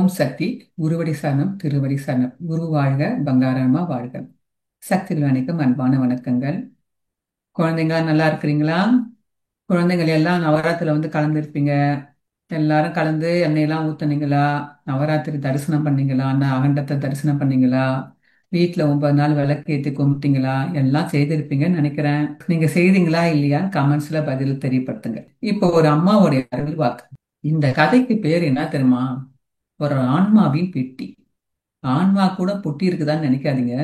ஓம் சக்தி. குருவடி சரணம், திருவடி சரணம். குரு வாழ்க, பங்காரமா வாழ்க. சக்தி அனைக்கும் அன்பான வணக்கங்கள். குழந்தைங்களா நல்லா இருக்கிறீங்களா? குழந்தைகள் எல்லாம் நவராத்திரில கலந்துருப்பீங்க. எல்லாரும் கலந்து எண்ணெயெல்லாம் ஊத்துனீங்களா? நவராத்திரி தரிசனம் பண்ணீங்களா? அகண்டத்தை தரிசனம் பண்ணீங்களா? வீட்டுல 9 நாள் விளக்கு ஏத்தி கும்பிட்டீங்களா? எல்லாம் செய்திருப்பீங்கன்னு நினைக்கிறேன். நீங்க செய்தீங்களா இல்லையா? கமெண்ட்ஸ்ல பதில் தெரியப்படுத்துங்க. இப்போ ஒரு அம்மாவுடைய அருள் வாக்கு. இந்த கதைக்கு பேர் என்ன தெரியுமா? ஒரு ஆன்மாவின் பெட்டி. ஆன்மா கூட பொட்டி இருக்குதான்னு நினைக்காதீங்க.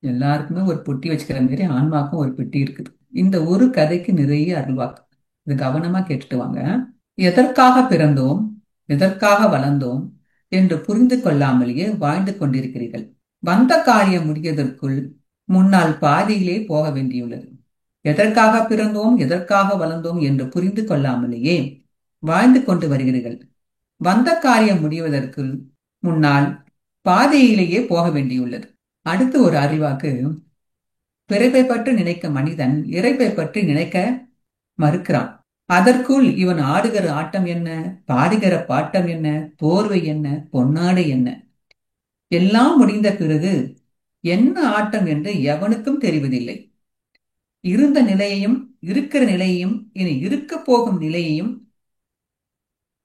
எல்லாருக்குமே ஒரு பொட்டி வச்சுக்கிற மாதிரி ஆன்மாக்கும் ஒரு பெட்டி இருக்குது. இந்த ஒரு கதைக்கு நிறைய அருள்வாக்கு. இது கவனமா கேட்டுட்டு வாங்க. எதற்காக பிறந்தோம், எதற்காக வளர்ந்தோம் என்று புரிந்து கொள்ளாமலேயே வாழ்ந்து கொண்டிருக்கிறீர்கள். வந்த காரியம் முடிவதற்குள் முன்னால் பாதியிலே போக வேண்டியுள்ளது. எதற்காக பிறந்தோம், எதற்காக வளர்ந்தோம் என்று புரிந்து கொள்ளாமலேயே வாழ்ந்து கொண்டு வருகிறீர்கள். வந்த காரியம் முடிவதற்குள் முன்னால் பாதையிலேயே போக வேண்டியுள்ளது. அடுத்து ஒரு அறிவாக்கு. பிறப்பை பற்றி நினைக்க மனிதன் இறைப்பை பற்றி நினைக்க மறுக்கிறான். அதற்குள் இவன் ஆடுகிற ஆட்டம் என்ன, பாடுகிற பாட்டம் என்ன, போர்வை என்ன, பொன்னாடை என்ன, எல்லாம் முடிந்த பிறகு என்ன ஆட்டம் என்று எவனுக்கும் தெரிவதில்லை. இருந்த நிலையையும், இருக்கிற நிலையையும், இனி இருக்க போகும் நிலையையும்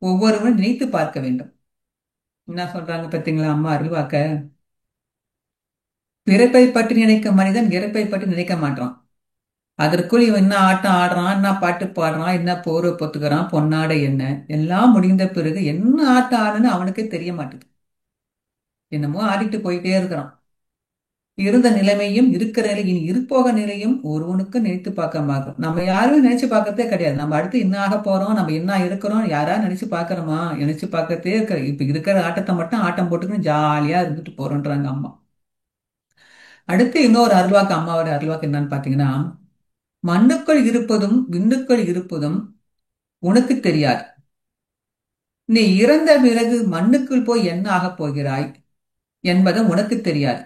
ஒவ்வொருவரும் நினைத்து பார்க்க வேண்டும். என்ன சொல்றாங்க பார்த்தீங்களா அம்மா அருள்வாக்க? பிறப்பை பற்றி நினைக்க மனிதன் இறப்பை பற்றி நினைக்க மாட்டான். அதற்குள் இவன் என்ன ஆட்டம் ஆடுறான், என்ன பாட்டு பாடுறான், என்ன போர்வை பொத்துக்கிறான், பொன்னாடை என்ன, எல்லாம் முடிந்த பிறகு என்ன ஆட்டம் ஆடுன்னு அவனுக்கே தெரிய மாட்டுது. என்னமோ ஆடிட்டு போயிட்டே இருக்கிறான். இருந்த நிலைமையும் இருக்கிற நிலை இனி இருப்போக நிலையும் ஒருவனுக்கு நினைத்து பார்க்க மாட்டோம். நம்ம யாருமே நினைச்சு பார்க்கறதே கிடையாது. நம்ம அடுத்து என்ன ஆக போறோம், நம்ம என்ன இருக்கிறோம், யாராவது நினைச்சு பார்க்கறோமா? நினைச்சு பார்க்கறதே இப்ப இருக்கிற ஆட்டத்தை மட்டும் ஆட்டம் போட்டுக்கின்னு ஜாலியா இருந்துட்டு போறோன்றாங்க அம்மா. அடுத்து இன்னொரு அருள்வாக்கு, அம்மாவோட அருள்வாக்கு என்னன்னு பாத்தீங்கன்னா, மண்ணுக்குள் இருப்பதும் விண்ணுக்குள் இருப்பதும் உனக்கு தெரியாது. நீ இறந்த பிறகு மண்ணுக்குள் போய் என்ன ஆகப் போகிறாய் என்பதும் உனக்கு தெரியாது.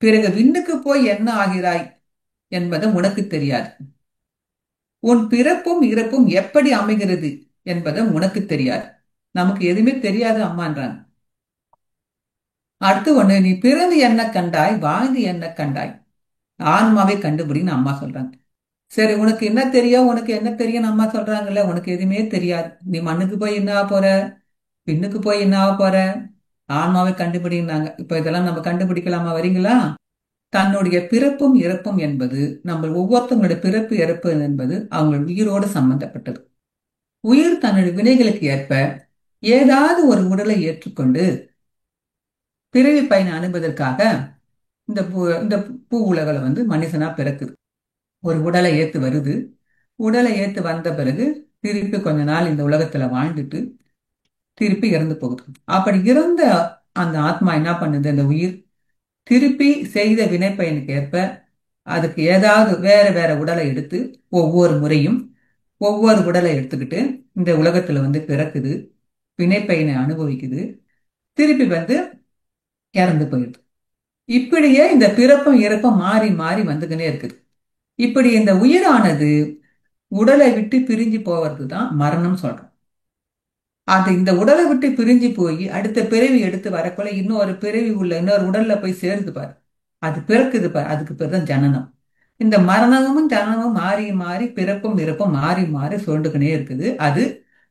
பிறகு விண்ணுக்கு போய் என்ன ஆகிறாய் என்பதும் உனக்கு தெரியாது. உன் பிறப்பும் இறப்பும் எப்படி அமைகிறது என்பதும் உனக்கு தெரியாது. நமக்கு எதுவுமே தெரியாது அம்மான்றாங்க. அடுத்து ஒண்ணு, நீ பிறந்து என்ன கண்டாய், வாழ்ந்து என்ன கண்டாய், ஆன்மாவை கண்டுபிடின்னு அம்மா சொல்றாங்க. சரி, உனக்கு என்ன தெரியும், உனக்கு என்ன தெரியும் அம்மா சொல்றாங்கல்ல. உனக்கு எதுவுமே தெரியாது. நீ மண்ணுக்கு போய் என்ன ஆக போற, பின்னுக்கு போய் என்ன ஆக போற, ஆன்மாவை கண்டுபிடினாங்க. இப்ப இதெல்லாம் நம்ம கண்டுபிடிக்கலாமா? வரீங்களா? தன்னுடைய பிறப்பும் இறப்பும் என்பது, நம்ம ஒவ்வொருத்தவங்களுடைய பிறப்பு இறப்பு என்பது அவங்க உயிரோடு சம்பந்தப்பட்டது. உயிர் தன்னுடைய வினைகளுக்கு ஏற்ப ஏதாவது ஒரு உடலை ஏற்றுக்கொண்டு பிறவி பயனை அனுபதற்காக இந்த பூ உலகில மனுஷனா பிறக்குது. ஒரு உடலை ஏத்து வருது. உடலை ஏத்து வந்த பிறகு திருப்பி கொஞ்ச நாள் இந்த உலகத்துல வாழ்ந்துட்டு திருப்பி இறந்து போகுது. அப்படி இறந்த அந்த ஆத்மா என்ன பண்ணுது? அந்த உயிர் திருப்பி செய்த வினைப்பயனுக்கு ஏற்ப அதுக்கு ஏதாவது வேற வேற உடலை எடுத்து ஒவ்வொரு முறையும் ஒவ்வொரு உடலை எடுத்துக்கிட்டு இந்த உலகத்துல பிறக்குது, வினைப்பயனை அனுபவிக்குது, திருப்பி இறந்து போயிடுது. இப்படியே இந்த பிறப்பும் இறப்பும் மாறி மாறி வந்துகினே இருக்குது. இப்படி இந்த உயிரானது உடலை விட்டு பிரிஞ்சு போவது தான் மரணம் சொல்றோம். அது இந்த உடலை விட்டு பிரிஞ்சு போய் அடுத்த பிறவி எடுத்து வரக்குள்ள இன்னொரு பிறவி உள்ள இன்னொரு உடல்ல போய் சேருது பாரு, அது பிறக்குது பாரு, அதுக்கு பேர் தான் ஜனனம். இந்த மரணமும் ஜனனமும் மாறி மாறி பிறப்பும் இறப்பும் மாறி மாறி சுரண்டுக்கினே இருக்குது. அது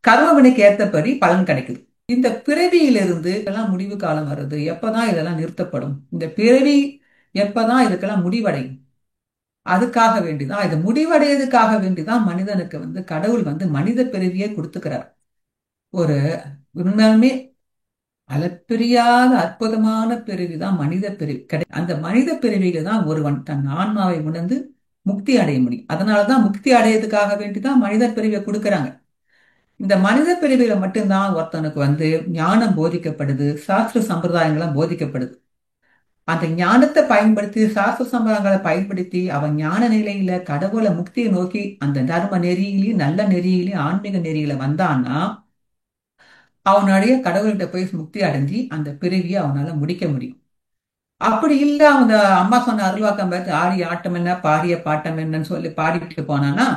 கர்ம வினைக்கு ஏற்றபடி பலன் கிடைக்குது. இந்த பிறவியிலிருந்து இதெல்லாம் முடிவு காலம் வருது. எப்பதான் இதெல்லாம் நிறுத்தப்படும்? இந்த பிறவி எப்பதான் இதுக்கெல்லாம் முடிவடையும்? அதுக்காக வேண்டிதான், இது முடிவடையதுக்காக வேண்டிதான் மனிதனுக்கு கடவுள் மனித பிறவியே கொடுத்துக்கிறார். ஒரு உண்மையுமே அளப்பெரியாத அற்புதமான பிறவிதான் மனித பிறவி. அந்த மனித பிறவியில தான் ஒருவன் தன் ஆன்மாவை உணர்ந்து முக்தி அடைய முடியும். அதனாலதான் முக்தி அடையதுக்காக வேண்டிதான் மனித பிறவியை கொடுக்கறாங்க. இந்த மனித பிறவியில மட்டும்தான் ஒருத்தனுக்கு ஞானம் போதிக்கப்படுது, சாஸ்திர சம்பிரதாயங்கள்லாம் போதிக்கப்படுது. அந்த ஞானத்தை பயன்படுத்தி, சாஸ்திர சம்பிரதாயங்களை பயன்படுத்தி அவன் ஞான நிலையில கடவுளை முக்தியை நோக்கி அந்த தர்ம நெறியிலையும் நல்ல நெறியிலையும் ஆன்மீக நெறியில வந்தான்னா அவனுடைய கடவுள்கிட்ட போய் முக்தி அடைஞ்சி அந்த பிறவியை அவனால முடிக்க முடியும். அப்படி இல்ல, அவங்க அம்மா சொன்ன அருள்வாக்கம் பார்த்து ஆடி ஆட்டம் என்ன, பாடிய பாட்டம் என்னன்னு சொல்லி பாடிட்டு போனானா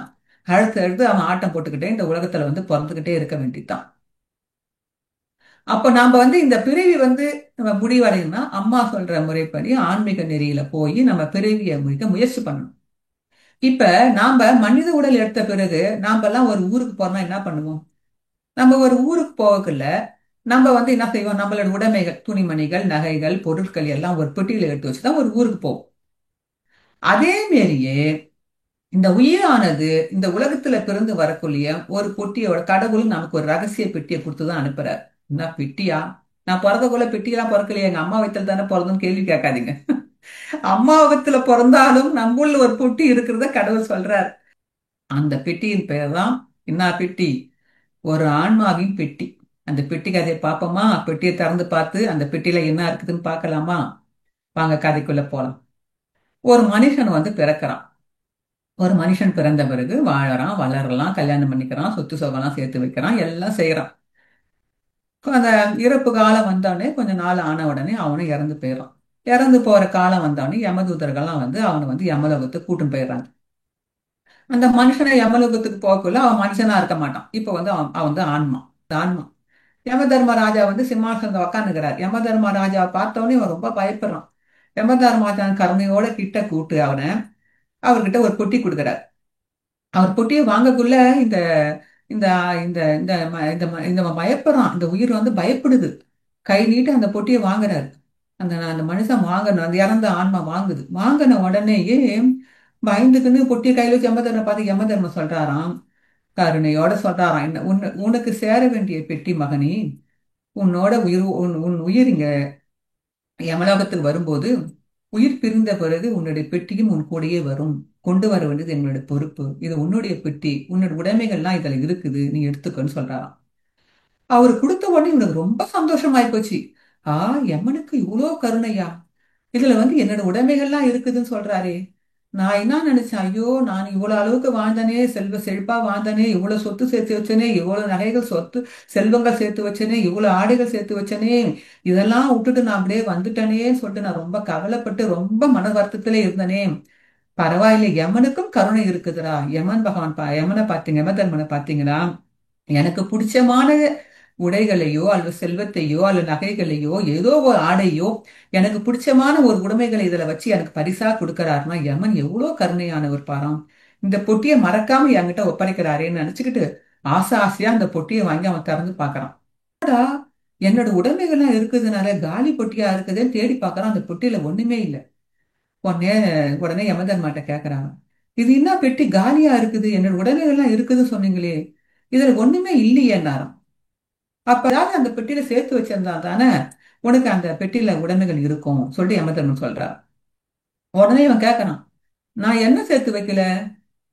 அடுத்து அடுத்து அவன் ஆட்டம் போட்டுக்கிட்டே இந்த உலகத்துல பிறந்துகிட்டே இருக்க வேண்டியதுதான். அப்ப நாம இந்த பிறவி நம்ம முடிவடையணும்னா அம்மா சொல்ற முறைப்படி ஆன்மீக நெறியில போய் நம்ம பிறவியை முடிக்க முயற்சி பண்ணணும். இப்ப நாம மனித உடல் எடுத்த பிறகு நாம எல்லாம் ஒரு ஊருக்கு போறோம்னா என்ன பண்ணுவோம்? நம்ம ஒரு ஊருக்கு போகக்குள்ள நம்ம என்ன செய்வோம்? நம்மளோட உடைமைகள், துணிமணிகள், நகைகள், பொருட்கள் எல்லாம் ஒரு பெட்டியில எடுத்து வச்சுதான் ஒரு ஊருக்கு போவோம். அதே மாரியே இந்த உயிரானது இந்த உலகத்துல பிறந்து வரக்கூடிய ஒரு பொட்டியோட கடவுள் நமக்கு ஒரு ரகசிய பெட்டியை கொடுத்துதான் அனுப்புறாரு. என்ன பெட்டியா? நான் பிறந்தக்குள்ள பெட்டியெல்லாம் பிறக்கலையே, எங்க அம்மா வயித்துல தானே பிறந்தோம்னு கேள்வி கேட்காதீங்க. அம்மா வயித்துல பிறந்தாலும் நம்முள்ள ஒரு பொட்டி இருக்கிறத கடவுள் சொல்றார். அந்த பெட்டியின் பெயர் தான் என்ன பெட்டி? ஒரு ஆன்மாவின் பெட்டி. அந்த பெட்டி கதையை பார்ப்போமா? பெட்டியை திறந்து பார்த்து அந்த பெட்டியில என்ன இருக்குதுன்னு பார்க்கலாமா? வாங்க கதைக்குள்ள போலாம். ஒரு மனுஷன் பிறக்கிறான். ஒரு மனுஷன் பிறந்த பிறகு வாழறான், வளரலாம், கல்யாணம் பண்ணிக்கிறான், சொத்து சுகம்லாம் சேர்த்து வைக்கிறான், எல்லாம் செய்யறான். அந்த இறப்பு காலம் வந்தோடனே கொஞ்ச நாள் ஆன உடனே அவனும் இறந்து போயிடறான். இறந்து போற காலம் வந்தோடனே யமதூதர்கள்லாம் அவனை யமலோகத்துக்கு கூட்டின்னு போயிடுறாங்க. அந்த மனுஷனை யமலோகத்துக்கு போகக்குள்ள அவன் மனுஷனா இருக்க மாட்டான். இப்ப அவன் ஆன்மா. இந்த ஆன்மா யம தர்மராஜா சிம்மாசனத்தை உக்காந்துக்கிறார். யம தர்மராஜாவை பார்த்தவொடனே அவன் ரொம்ப பயப்படுறான். யம தர்மராஜா கருணையோட கிட்ட கூட்டு அவர்கிட்ட ஒரு பொட்டி கொடுக்கிறார். அவர் பொட்டியை வாங்கக்குள்ள இந்த இந்த இந்த இந்த ம- இந்த ம- இந்த பயப்படுறான். இந்த உயிர் பயப்படுது. கை நீட்டு அந்த பொட்டியை வாங்குறாரு. அந்த அந்த மனுஷன் வாங்கணும். அந்த இறந்த ஆன்மா வாங்குது. வாங்கின உடனேயே பயந்துக்குன்னு பொட்டியை கையில வச்சு யமதர்ம பார்த்து யமதர்ம சொல்றாராம். கருணையோட சொல்றாராம், என்ன உனக்கு சேர வேண்டிய பெட்டி மகனே, உன்னோட உயிர் உன் உயிர் இங்க யமலோகத்துக்கு வரும்போது உயிர் பிரிந்த பிறகு உன்னுடைய பெட்டியும் உன் கூடயே வரும். கொண்டு வர வேண்டியது எங்களுடைய பொறுப்பு. இது உன்னுடைய பெட்டி, உன்னுடைய உடைமைகள்லாம் இதுல இருக்குது, நீ எடுத்துக்கன்னு சொல்றாராம். அவர் கொடுத்த உடனே இவனுக்கு ரொம்ப சந்தோஷமாயி போச்சு. ஆ, யமனுக்கு இவ்வளோ கருணையா? இதுல என்னோட உடைமைகள்லாம் இருக்குதுன்னு சொல்றாரே. நான் என்ன நினைச்சேன், ஐயோ நான் இவ்வளவு அளவுக்கு வாழ்ந்தனே, செல்வ செழிப்பா வாழ்ந்தனே, இவ்வளவு சொத்து சேர்த்து வச்சனே, இவ்வளவு நகைகள் சொத்து செல்வங்கள் சேர்த்து வச்சனே, இவ்வளவு ஆடைகள் சேர்த்து வச்சனே, இதெல்லாம் விட்டுட்டு நான் அப்படியே வந்துட்டனேன்னு சொல்லிட்டு நான் ரொம்ப கவலைப்பட்டு ரொம்ப மன வருத்தத்திலே இருந்தனே. பரவாயில்லை, யமனுக்கும் கருணை இருக்குதுடா. யமன் பகவான் யமனை பாத்தீங்க, யமதர்மனை பாத்தீங்களா? எனக்கு பிடிச்சமான உடைகளையோ அல்லது செல்வத்தையோ அல்லது நகைகளையோ ஏதோ ஒரு ஆடையோ எனக்கு பிடிச்சமான ஒரு உடைமைகளை இதுல வச்சு எனக்கு பரிசா கொடுக்கறாருன்னா யமன் எவ்வளவு கருணையானவர் பாராம். இந்த பொட்டியை மறக்காம என்கிட்ட ஒப்படைக்கிறாரேன்னு நினைச்சுக்கிட்டு ஆசை ஆசையா அந்த பொட்டியை வாங்கி அவன் திறந்து பார்க்கறான். என்னோட உடைமைகள்லாம் இருக்குதுனால காலி பொட்டியா இருக்குதுன்னு தேடி பார்க்கறான். அந்த பொட்டியில ஒண்ணுமே இல்லை. உடனே உடனே யமதர்மாட்ட கேக்குறாங்க, இது என்ன பெட்டி காலியா இருக்குது, என்னோட உடைமைகள்லாம் இருக்குதுன்னு சொன்னீங்களே, இதுல ஒண்ணுமே இல்லையேன்னாராம். அப்ப ஏதாவது அந்த பெட்டியில சேர்த்து வச்சிருந்தா தானே உனக்கு அந்த பெட்டியில உடைமைகள் இருக்கும் சொல்லிட்டு யமதர்மன் சொல்றா. உடனே இவன் கேட்கறான், நான் என்ன சேர்த்து வைக்கல?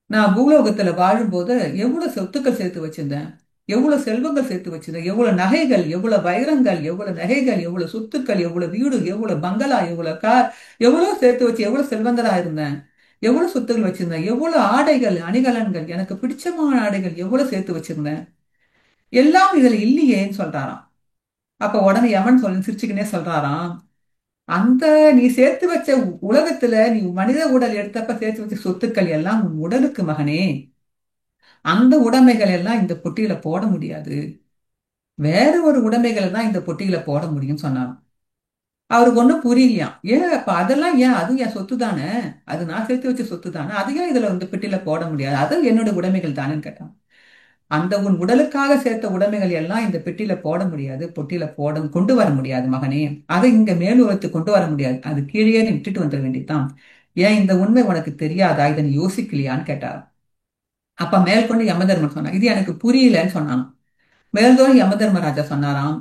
நான் பூலோகத்துல வாழும்போது எவ்வளவு சொத்துக்கள் சேர்த்து வச்சிருந்தேன், எவ்வளவு செல்வங்கள் சேர்த்து வச்சிருந்தேன், எவ்வளவு நகைகள், எவ்வளவு வைரங்கள், எவ்வளவு நகைகள், எவ்வளவு சொத்துக்கள், எவ்வளவு வீடு, எவ்வளவு பங்களா, எவ்வளவு கார், எவ்வளவு சேர்த்து வச்சு எவ்வளவு செல்வந்தரா இருந்தேன், எவ்வளவு சொத்துக்கள் வச்சிருந்தேன், எவ்வளவு ஆடைகள் அணிகலன்கள், எனக்கு பிடிச்சமான ஆடைகள் எவ்வளவு சேர்த்து வச்சிருந்தேன், எல்லாம் இதுல இல்லையேன்னு சொல்றாராம். அப்ப உடனே யமன் சிரிச்சுக்கினே சொல்றாராம், அந்த நீ சேர்த்து வச்ச உலகத்துல நீ மனித உடல் எடுத்தப்ப சேர்த்து வச்ச சொத்துக்கள் எல்லாம் உன் உடலுக்கு மகனே. அந்த உடைமைகள் எல்லாம் இந்த பொட்டியில போட முடியாது. வேற ஒரு உடைமைகளை தான் இந்த பொட்டியில போட முடியும்னு சொன்னான். அவருக்கு ஒண்ணும் புரியலையாம். ஏன் அப்ப அதெல்லாம் ஏன், அது என் சொத்து தானே, அது நான் சேர்த்து வச்ச சொத்து தானே, அது ஏன் இதுல பெட்டியில போட முடியாது, அது என்னோட உடைமைகள் தானேன்னு கேட்டான். அந்த உன் உடலுக்காக சேர்த்த உடைமைகள் எல்லாம் இந்த பெட்டியில போட முடியாது, பொட்டியில கொண்டு வர முடியாது மகனே. அதை இங்க மேலுலகத்துக்கு கொண்டு வர முடியாது, அது கீழே நீ விட்டுட்டு வந்துட வேண்டியதுதான். ஏன் இந்த உண்மை உனக்கு தெரியாதா, இதை நீ யோசிக்கலையான்னு கேட்டார். அப்ப மேற்கொண்டு யமதர்மன் சொன்னான், இது எனக்கு புரியலன்னு சொன்னான். மேல்தோறும் யமதர்மராஜா சொன்னாராம்,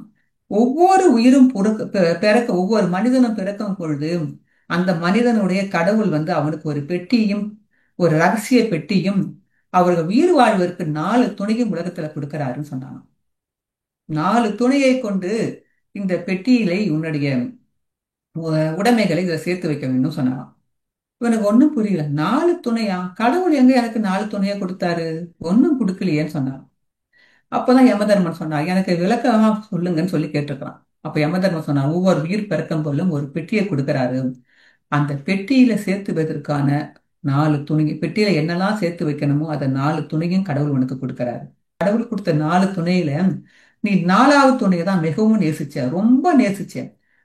ஒவ்வொரு உயிரும் பிறக்க ஒவ்வொரு மனிதனும் பிறக்கும் பொழுது அந்த மனிதனுடைய கடவுள் அவனுக்கு ஒரு பெட்டியும் ஒரு ரகசிய பெட்டியும் அவர்கள் உயிர் வாழ்வதற்கு 4 துணையும் உலகத்துல கொடுக்கிறாருன்னு சொன்னாங்க. 4 துணையை கொண்டு இந்த பெட்டியிலே உன்னுடைய உடைமைகளை இதை சேர்த்து வைக்க வேண்டும் சொன்னாங்க. இவனுக்கு ஒண்ணும் புரியல. 4 துணையா? கடவுள் எங்க எனக்கு 4 துணையா கொடுத்தாரு? ஒன்னும் கொடுக்கலையேன்னு சொன்னாங்க. அப்பதான் யமதர்மன் சொன்னார், எனக்கு விளக்கமா சொல்லுங்கன்னு சொல்லி கேட்டிருக்கிறான். அப்ப யமதர்மன் சொன்னார், ஒவ்வொரு உயிர் பிறக்கும் போலும் ஒரு பெட்டியை கொடுக்கிறாரு. அந்த பெட்டியில சேர்த்து வைப்பதற்கான 4 துணி, பெட்டியில என்னெல்லாம் சேர்த்து வைக்கணுமோ அதை 4 துணையும் கடவுள் உனக்கு கொடுக்கிறாரு. கடவுள் கொடுத்த 4 துணையில நீ நாலாவது துணையை தான் மிகவும் நேசிச்ச, ரொம்ப நேசிச்ச.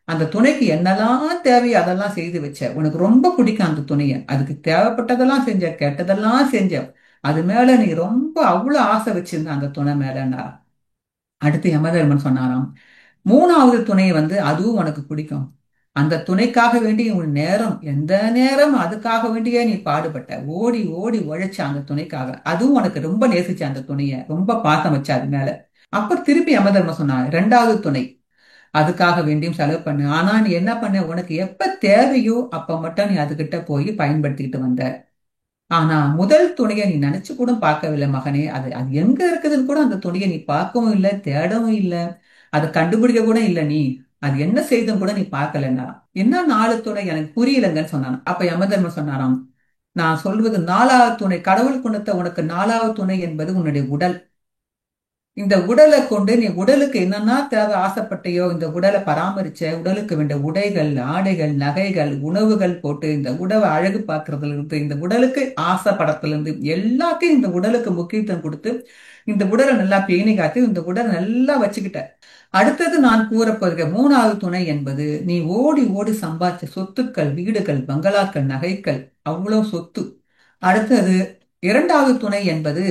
அந்த துணைக்கு என்னெல்லாம் தேவையோ அதெல்லாம் செய்து வச்ச. உனக்கு ரொம்ப பிடிக்கும் அந்த துணையை. அதுக்கு தேவைப்பட்டதெல்லாம் செஞ்ச, கெட்டதெல்லாம் செஞ்ச. அது மேல நீ ரொம்ப அவ்வளவு ஆசை வச்சிருந்த அந்த துணை மேலன்னா. அடுத்து யமதர்மன் சொன்னாராம், மூணாவது துணை வந்து அதுவும் உனக்கு பிடிக்கும். அந்த துணைக்காக வேண்டி உன் நேரம், எந்த நேரம் அதுக்காக வேண்டியே நீ பாடுபட்ட, ஓடி ஓடி உழைச்ச அந்த துணைக்காக. அதுவும் உனக்கு ரொம்ப நேசிச்ச அந்த துணைய, ரொம்ப பாசம் வச்ச அது மேல. அப்ப திருப்பி யமதர்மன் சொன்னான், ரெண்டாவது துணை, அதுக்காக வேண்டியும் செலவு பண்ணு. ஆனா நீ என்ன பண்ண, உனக்கு எப்ப தேவையோ அப்ப மட்டும் நீ அதுகிட்ட போய் பயன்படுத்திக்கிட்டு வந்த. ஆனா முதல் துணையை நீ நினைச்சு கூட பார்க்கவில்லை மகனே. அது அது எங்க இருக்குதுன்னு கூட அந்த துணையை நீ பார்க்கவும் இல்லை, தேடவும் இல்லை, அதை கண்டுபிடிக்க கூட இல்லை நீ. அது என்ன செய்தும் கூட நீ பார்க்கலன்னா. என்ன நாலு துணை எனக்கு புரியலங்கன்னு சொன்னான். அப்ப யமதர்மன் சொன்னாராம், நான் சொல்வது நாலாவது துணை, கடவுள் குணத்தை உனக்கு நாலாவது துணை என்பது உன்னுடைய உடல். இந்த உடலை கொண்டு நீ உடலுக்கு என்னென்ன தேவை ஆசைப்பட்டையோ, இந்த உடலை பராமரிச்ச, உடலுக்கு வேண்டிய உடைகள், ஆடைகள், நகைகள், உணவுகள் போட்டு இந்த உடலை அழகு பார்க்கறதுல இருந்து, இந்த உடலுக்கு ஆசைப்படத்துல இருந்து எல்லாத்தையும் இந்த உடலுக்கு முக்கியத்துவம் கொடுத்து இந்த உடலை நல்லா பேணி காத்து இந்த உடலை நல்லா வச்சுக்கிட்ட. அடுத்தது நான் கூறப்போகிற மூணாவது துணை என்பது நீ ஓடி ஓடி சம்பாதிச்ச சொத்துக்கள், வீடுகள், பங்களாக்கள், நகைகள், அவ்வளவு சொத்து. அடுத்தது இரண்டாவது துணை என்பது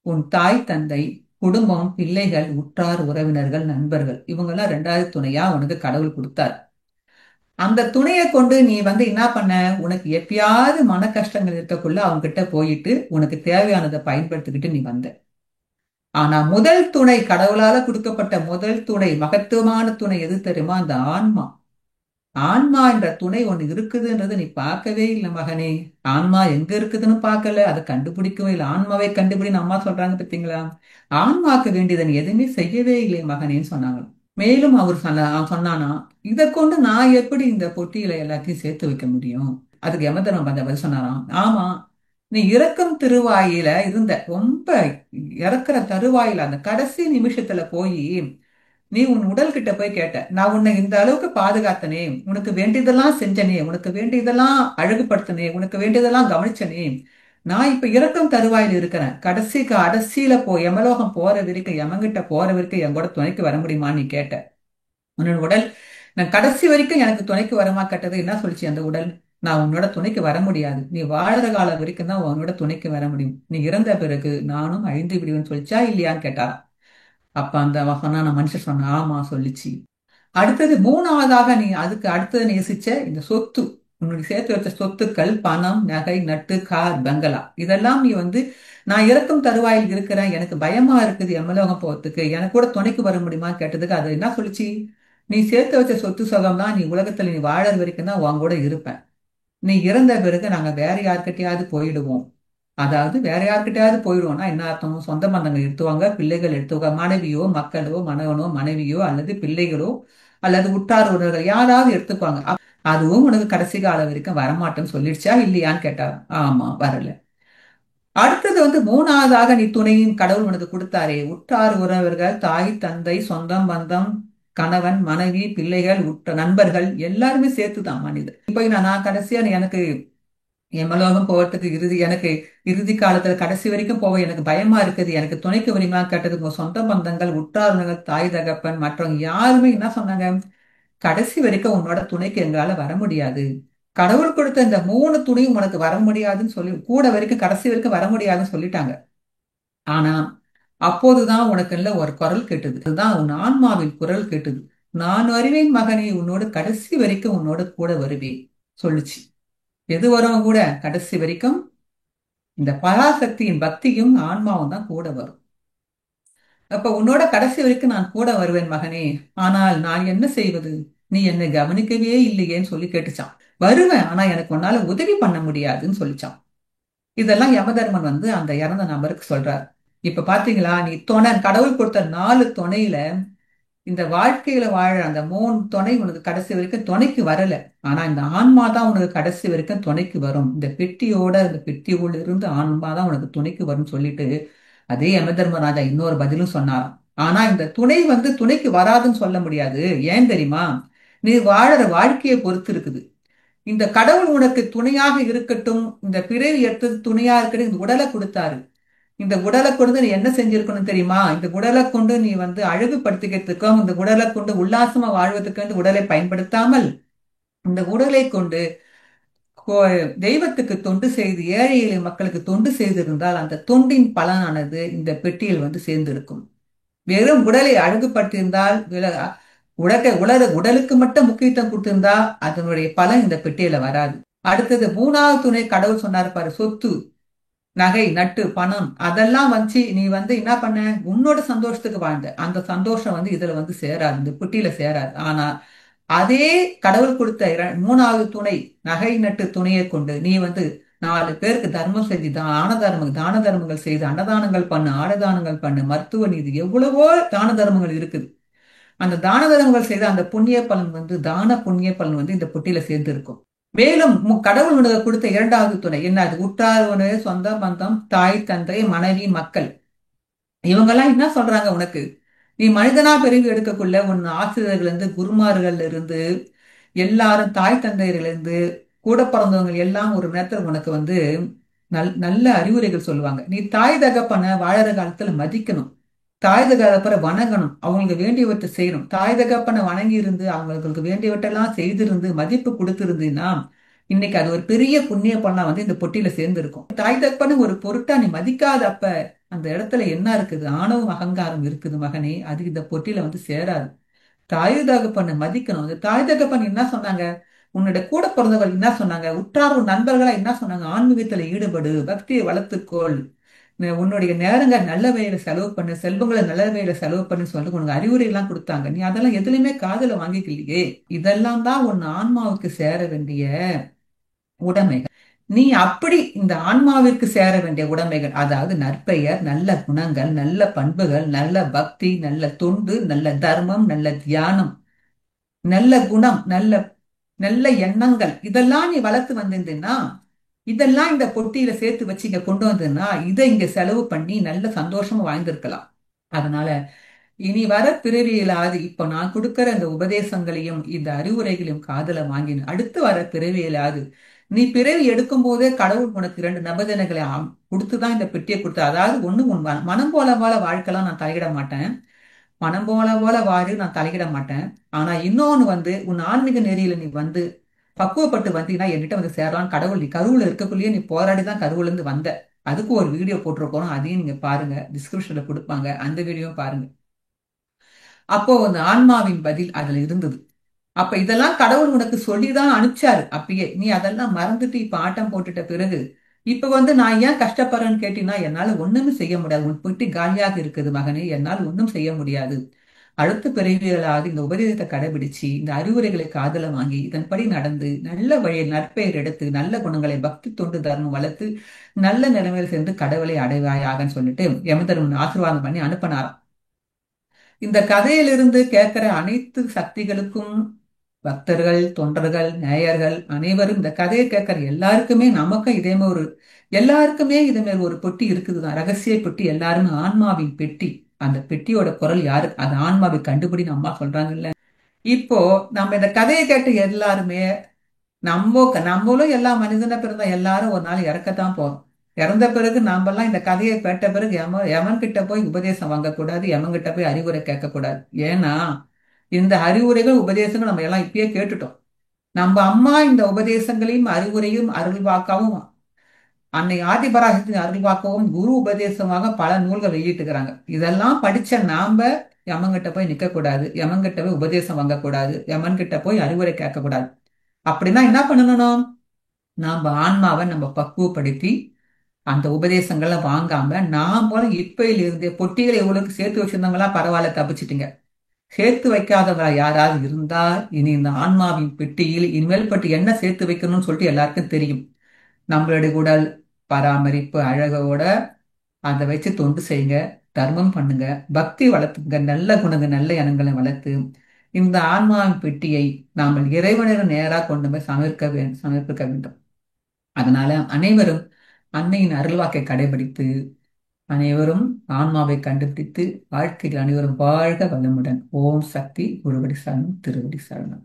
உன் தாய் தந்தை, குடும்பம், பிள்ளைகள், உற்றார் உறவினர்கள், நண்பர்கள், இவங்கெல்லாம் ரெண்டாவது துணையா உனக்கு கடவுள் கொடுத்தார். அந்த துணையை கொண்டு நீ வந்து என்ன பண்ண, உனக்கு எப்பயாவது மன கஷ்டங்கள் இருக்கக்குள்ள அவங்க கிட்ட போயிட்டு உனக்கு தேவையானதை பயன்படுத்திக்கிட்டு நீ வந்த. ஆனா முதல் துணை, கடவுளால கொடுக்கப்பட்ட முதல் துணை, மகத்துவமான துணை எது தெரியுமா? அந்த ஆன்மா. ஆன்மா என்ற துணை ஒண்ணு இருக்குதுன்றது நீ பார்க்கவே இல்லை மகனே. ஆன்மா எங்க இருக்குதுன்னு பார்க்கல, அதை கண்டுபிடிக்கவே இல்லை. ஆன்மாவை கண்டுபிடின்னு அம்மா சொல்றாங்க பார்த்தீங்களா? ஆன்மாக்கு வேண்டியதை நீ எதுவுமே செய்யவே இல்லை மகனேன்னு சொன்னாங்க. மேலும் அவர் அவன் சொன்னானா, இதை கொண்டு நான் எப்படி இந்த பொட்டியில எல்லாத்தையும் சேர்த்து வைக்க முடியும்? அதுக்கு யமதர்மன் பதில் சொன்னாராம், ஆமா, நீ இறக்கும் திருவாயில இருந்த, ரொம்ப இறக்குற தருவாயில அந்த கடைசி நிமிஷத்துல போய் நீ உன் உடல் கிட்ட போய் கேட்ட, நான் உன்னை இந்த அளவுக்கு பாதுகாத்தனே, உனக்கு வேண்டியதெல்லாம் செஞ்சனே, உனக்கு வேண்டியதெல்லாம் அழகுபடுத்தினே, உனக்கு வேண்டியதெல்லாம் கவனிச்சனே, நான் இப்ப இறக்கும் தருவாயில் இருக்கிறேன், கடைசியில யமலோகம் போற வரைக்கும், யமங்கிட்ட போற வரைக்கும் என் கூட துணைக்கு வர முடியுமான்னு நீ கேட்ட. உன்னோட உடல், நான் கடைசி வரைக்கும் எனக்கு துணைக்கு வரமா கேட்டது. என்ன சொல்லிச்சு அந்த உடல்? நான் உன்னோட துணைக்கு வர முடியாது, நீ வாழற காலம் வரைக்கும் தான் உன்னோட துணைக்கு வர முடியும், நீ இறந்த பிறகு நானும் அழிந்து விடுவேன்னு சொல்லிச்சா இல்லையான்னு கேட்டா. அப்ப அந்த சொன்ன மனுஷன் சொன்ன, ஆமா சொல்லிச்சு. அடுத்தது மூணாவதாக நீ அதுக்கு அடுத்தது நேசிச்ச இந்த சொத்து, உன்னுடைய சேர்த்து வச்ச சொத்துக்கள், பணம், நகை, நட்டு, கார், பங்களா, இதெல்லாம் நீ வந்து நான் இறக்கும் தருவாயில் இருக்கிறேன், எனக்கு பயமா இருக்குது எமலோகம் போறதுக்கு, எனக்கு கூட துணைக்கு வர முடியுமா கேட்டதுக்கு அது என்ன சொல்லிச்சு? நீ சேர்த்து வச்ச சொத்து சுகம் தான், நீ உலகத்துல நீ வாழற வரைக்கும் தான் உன் கூட இருப்பேன், நீ இறந்த பிறகு நாங்க வேற யார்கிட்டயாவது போயிடுவோம். அதாவது வேற யார்கிட்டயாவது போயிடுவோம்னா என்ன அர்த்தம்? சொந்த பந்தங்கள் எடுத்துவாங்க, பிள்ளைகள் எடுத்துவாங்க, மனைவியோ மக்களோ, மனவனோ மனைவியோ அல்லது பிள்ளைகளோ அல்லது உற்றார் உறவினர்கள் யாராவது எடுத்துக்குவாங்க. அதுவும் உனக்கு கடைசி காலம் வரைக்கும் வரமாட்டேன்னு சொல்லிடுச்சா இல்லையான்னு கேட்டார். ஆமா, வரல. அடுத்தது வந்து மூணாவதாக நீ துணையின் கடவுள் உனக்கு கொடுத்தாரே, உற்றார் உறவர்கள், தாய் தந்தை, சொந்தம் பந்தம், கணவன் மனைவி, பிள்ளைகள், உற்ற நண்பர்கள், எல்லாருமே சேர்த்துதான் மனிதர். இப்ப நான் கடைசியா எனக்கு எமலோகம் போறதுக்கு எனக்கு இறுதி காலத்துல கடைசி வரைக்கும் போக எனக்கு பயமா இருக்குது, எனக்கு துணைக்கு வரீங்களா கேட்டதுக்கு உங்க சொந்த பந்தங்கள், உற்றாருங்கள், தாய் தகப்பன் மற்றவங்க யாருமே என்ன சொன்னாங்க? கடைசி வரைக்கும் உன்னோட துணைக்கு எங்களால வர முடியாது, கடவுள் கொடுத்த இந்த மூணு துணையும் உனக்கு வர முடியாதுன்னு சொல்லி, கூட வரைக்கும் கடைசி வரைக்கும் வர முடியாதுன்னு சொல்லிட்டாங்க. ஆனா அப்போதுதான் உனக்கு இல்ல ஒரு குரல் கேட்டது, அதுதான் உன் ஆன்மாவின் குரல் கேட்டது. நான் வருவேன் மகனே, உன்னோட கடைசி வரைக்கும் உன்னோட கூட வருவேன் சொல்லுச்சு. எது வரும் கூட கடைசி வரைக்கும்? இந்த பராசக்தியின் பக்தியும் ஆன்மாவும் தான் கூட வரும். அப்ப உன்னோட கடைசி வரைக்கும் நான் கூட வருவேன் மகனே, ஆனால் நான் என்ன செய்வது, நீ என்னை கவனிக்கவே இல்லையேன்னு சொல்லி கேட்டுச்சான். வருவேன், ஆனா எனக்கு உன்னால உதவி பண்ண முடியாதுன்னு சொல்லிச்சான். இதெல்லாம் யமதர்மன் வந்து அந்த இறந்த நபருக்கு சொல்றார். இப்ப பாத்தீங்களா, நீ துணை, கடவுள் கொடுத்த நாலு துணையில இந்த வாழ்க்கையில வாழ அந்த மூணு துணை உனக்கு கடைசி வரைக்கும் துணைக்கு வரல. ஆனா இந்த ஆன்மா தான் உனக்கு கடைசி வரைக்கும் துணைக்கு வரும். இந்த பெட்டியோட, இந்த பெட்டியோட இருந்து ஆன்மா தான் உனக்கு துணைக்கு வரும்னு சொல்லிட்டு அதே யமதர்மராஜா இன்னொரு பதிலும் சொன்னாராம். ஆனா இந்த துணை வந்து துணைக்கு வராதுன்னு சொல்ல முடியாது. ஏன் தெரியுமா? நீ வாழற வாழ்க்கையை பொறுத்து இருக்குது. இந்த கடவுள் உனக்கு துணையாக இருக்கட்டும், இந்த பிறவி எடுத்தது துணையா இருக்கட்டும், இந்த உடலை கொடுத்தாரு. இந்த உடலை கொண்டு நீ என்ன செஞ்சிருக்கணும் தெரியுமா? இந்த உடலை கொண்டு நீ அழகுபடுத்திக்கிறதுக்கும் இந்த உடலை கொண்டு உல்லாசமா வாழ்வதற்கு இந்த உடலை பயன்படுத்தாமல் இந்த உடலை கொண்டு தெய்வத்துக்கு தொண்டு செய்து ஏழை எளிய மக்களுக்கு தொண்டு செய்திருந்தால் அந்த தொண்டின் பலனானது இந்த பெட்டியில் சேர்ந்திருக்கும். வெறும் உடலை அழகுபடுத்தியிருந்தால் உடலுக்கு மட்டும் முக்கியத்துவம் கொடுத்திருந்தா அதனுடைய பலன் இந்த பெட்டியில வராது. அடுத்தது மூணாவது துணை கடவுள் சொன்னார் பாரு, சொத்து, நகை, நட்டு, பணம் அதெல்லாம் வச்சு நீ என்ன பண்ண, உன்னோட சந்தோஷத்துக்கு வாழ்ந்த அந்த சந்தோஷம் இதுல சேராது, இந்த பெட்டியில சேராது. ஆனா அதே கடவுள் கொடுத்த மூணாவது துணை நகை நட்டு துணையை கொண்டு நீ நாலு பேருக்கு தர்மம் செஞ்சு தான தர்மங்கள் செய்து அன்னதானங்கள் பண்ணு, ஆடதானங்கள் பண்ணு, மருத்துவ நீதி, எவ்வளவோ தான தர்மங்கள் இருக்குது. அந்த தான தர்மங்கள் செய்த அந்த புண்ணிய பலன் தான புண்ணிய பலன் இந்த பொட்டியில சேர்ந்து இருக்கும். மேலும் கடவுள் உனக்கு கொடுத்த இரண்டாவது துணை என்ன? அது உற்றார் உறவு, சொந்த பந்தம், தாய் தந்தை, மனைவி, மக்கள். இவங்கெல்லாம் என்ன சொல்றாங்க உனக்கு? நீ மனிதனா பிரிவு எடுக்கக்குள்ள உன் ஆசிரியர்கள் இருந்து, குருமார்கள் இருந்து, எல்லாரும் தாய் தந்தையர்கள் இருந்து, கூட பிறந்தவங்க எல்லாம் ஒரு நேரத்தில் உனக்கு நல்ல அறிவுரைகள் சொல்லுவாங்க. நீ தாய் தகப்பனை வாழற காலத்துல மதிக்கணும், தாய் தகப்பனை வணங்கணும், அவங்களுக்கு வேண்டியவற்றை செய்யணும். தாய் தகப்பனை வணங்கி இருந்து அவங்களுக்கு வேண்டியவற்றெல்லாம் செய்திருந்து மதிப்பு கொடுத்திருந்தீன்னா இன்னைக்கு அது ஒரு பெரிய புண்ணிய பலனா இந்த பொட்டியில சேர்ந்து இருக்கும். தாய் தகப்பனை ஒரு பொருட்டா நீ மதிக்காதப்ப அந்த இடத்துல என்ன இருக்குது? ஆணவம் அகங்காரம் இருக்குது மகனே, அது இந்த பொட்டியில சேராது. தாய் தகப்பனை மதிக்கணும். அந்த தாய் தகப்பன் என்ன சொன்னாங்க? உன்னோட கூட பிறந்தவர்கள் என்ன சொன்னாங்க? உற்றார் நண்பர்களா என்ன சொன்னாங்க? ஆன்மீகத்துல ஈடுபடு, பக்தியை வளர்த்துக்கொள், உன்னுடைய நேரங்கள் நல்ல வகையில செலவு பண்ணு, செல்வங்களை நல்ல வகையில செலவு பண்ணு சொல்லிட்டு உனக்கு அறிவுரை எல்லாம் கொடுத்தாங்க. நீ அதெல்லாம் எதுலையுமே காதுல வாங்கிக்கலையே. இதெல்லாம் தான் உன் ஆன்மாவுக்கு சேர வேண்டிய உடைமைகள். நீ அப்படி இந்த ஆன்மாவிற்கு சேர வேண்டிய உடைமைகள், அதாவது நற்பெயர், நல்ல குணங்கள், நல்ல பண்புகள், நல்ல பக்தி, நல்ல தொண்டு, நல்ல தர்மம், நல்ல தியானம், நல்ல குணம், நல்ல நல்ல எண்ணங்கள், இதெல்லாம் நீ வளர்த்து வந்திருந்தேன்னா இதெல்லாம் இந்த பொட்டியில சேர்த்து வச்சு இங்க கொண்டு வந்ததுன்னா இதை இங்க செலவு பண்ணி நல்ல சந்தோஷமா வாழ்ந்திருக்கலாம். அதனால இனி வர பிறவியிலாது இப்ப நான் கொடுக்கிற இந்த உபதேசங்களையும் இந்த அறிவுரைகளையும் காதல வாங்கின அடுத்து வர பிறவியிலாது நீ பிறவி எடுக்கும் போதே கடவுள் உனக்கு இரண்டு நிபந்தனைகளை கொடுத்துதான் இந்த பெட்டியை கொடுத்த. அதாவது ஒண்ணு, உன் மனம் போல வாழ்க்கைலாம் நான் தலையிட மாட்டேன், மனம் போல வாழி நான் தலையிட மாட்டேன். ஆனா இன்னொன்னு உன் ஆன்மீக நெறியில நீ பக்குவப்பட்டு வந்தீங்கன்னா என்கிட்ட சேரலாம். கடவுள் நீ கருவுல இருக்கக்குள்ளேயே நீ போராடிதான் கருவுல இருந்து வந்த. அதுக்கு ஒரு வீடியோ போட்டிருக்கோம், அதையும் நீங்க பாருங்க, டிஸ்கிரிப்ஷன்ல கொடுப்பாங்க, அந்த வீடியோ பாருங்க. அப்போ அந்த ஆன்மாவின் பதில் அதுல இருந்தது. அப்ப இதெல்லாம் கடவுள் உனக்கு சொல்லிதான் அனுப்பிச்சாரு. அப்பயே நீ அதெல்லாம் மறந்துட்டு இப்ப ஆட்டம் போட்டுட்ட பிறகு இப்ப நான் ஏன் கஷ்டப்படுறேன்னு கேட்டீங்கன்னா என்னால ஒண்ணுமே செய்ய முடியாது, உன் பெட்டி காலியாக இருக்குது மகனே, என்னால் ஒன்றும் செய்ய முடியாது. அடுத்த பிறவிகளாக இந்த உபதேசத்தை கடைபிடிச்சு இந்த அறிவுரைகளை காதல வாங்கி இதன்படி நடந்து நல்ல வழியில் நற்பெயர் எடுத்து நல்ல குணங்களை பக்தி தொண்டு தர்மம் வளர்த்து நல்ல நிலைமையில் சேர்ந்து கடவுளை அடைவாயாகன்னு சொல்லிட்டு யமதர்மன் ஆசீர்வாதம் பண்ணி அனுப்பினாராம். இந்த கதையிலிருந்து கேட்கிற அனைத்து சக்திகளுக்கும், பக்தர்கள், தொண்டர்கள், நேயர்கள் அனைவரும் இந்த கதையை கேட்கிற எல்லாருக்குமே நமக்கும் எல்லாருக்குமே இதே மாதிரி ஒரு பெட்டி இருக்குதுதான், ரகசிய பெட்டி. எல்லாருமே ஆன்மாவின் பெட்டி. அந்த பெட்டியோட குரல் யாரு? அது ஆன்மாவை கண்டுபிடின்னு அம்மா சொல்றாங்கல்ல. இப்போ நம்ம இந்த கதையை கேட்டு எல்லாருமே நம்மளும் எல்லா மனிதனை பிறந்த எல்லாரும் ஒரு நாள் இறக்கத்தான் போறோம். இறந்த பிறகு நாமெல்லாம் இந்த கதையை கேட்ட பிறகு யமன் கிட்ட போய் உபதேசம் வாங்கக்கூடாது, யமன் கிட்ட போய் அறிவுரை கேட்கக்கூடாது. ஏன்னா இந்த அறிவுரைகள் உபதேசங்கள் நம்ம எல்லாம் இப்பயே கேட்டுட்டோம். நம்ம அம்மா இந்த உபதேசங்களையும் அறிவுரையும் அருள்வாக்காவும் அன்னை ஆதிபராசத்தின் அருள்வாக்கவும் குரு உபதேசமாக பல நூல்கள் வெளியிட்டுக்கிறாங்க. இதெல்லாம் படிச்ச நாம யமன்கிட்ட போய் நிக்க கூடாது, யமன்கிட்ட போய் உபதேசம் வாங்கக்கூடாது, யமன் கிட்ட போய் அறிவுரை கேட்கக்கூடாது. அப்படின்னா என்ன பண்ணணும்? நாம ஆன்மாவை நம்ம பக்குவப்படுத்தி அந்த உபதேசங்களை வாங்காம நாமளும் இப்பையில இருந்தே பொட்டிகளை எவ்வளவுக்கு சேர்த்து வச்சிருந்தவங்களா பரவாயில்ல, தப்பிச்சிட்டீங்க. சேர்த்து வைக்காதவங்களா யாராவது இருந்தா இனி இந்த ஆன்மாவின் பெட்டியில் இனிமேல் பற்றி என்ன சேர்த்து வைக்கணும்னு சொல்லிட்டு எல்லாருக்கும் தெரியும். நம்மளுடைய உடல் பராமரிப்பு அழகோட அதை வச்சு தொண்டு செய்யுங்க, தர்மம் பண்ணுங்க, பக்தி வளர்த்துங்க, நல்ல குணங்க நல்ல எண்ணங்களை வளர்த்து இந்த ஆன்மாவின் பெட்டியை நாம் இறைவனிடம் நேராக கொண்டு போய் சமர்ப்பிக்க வேண்டும். அதனால அனைவரும் அன்னையின் அருள்வாக்கை கடைபிடித்து அனைவரும் ஆன்மாவை கண்டுபிடித்து வாழ்க்கையில் அனைவரும் வாழ்க வளமுடன். ஓம் சக்தி. குருவடி சரணம், திருவடி சரணம்.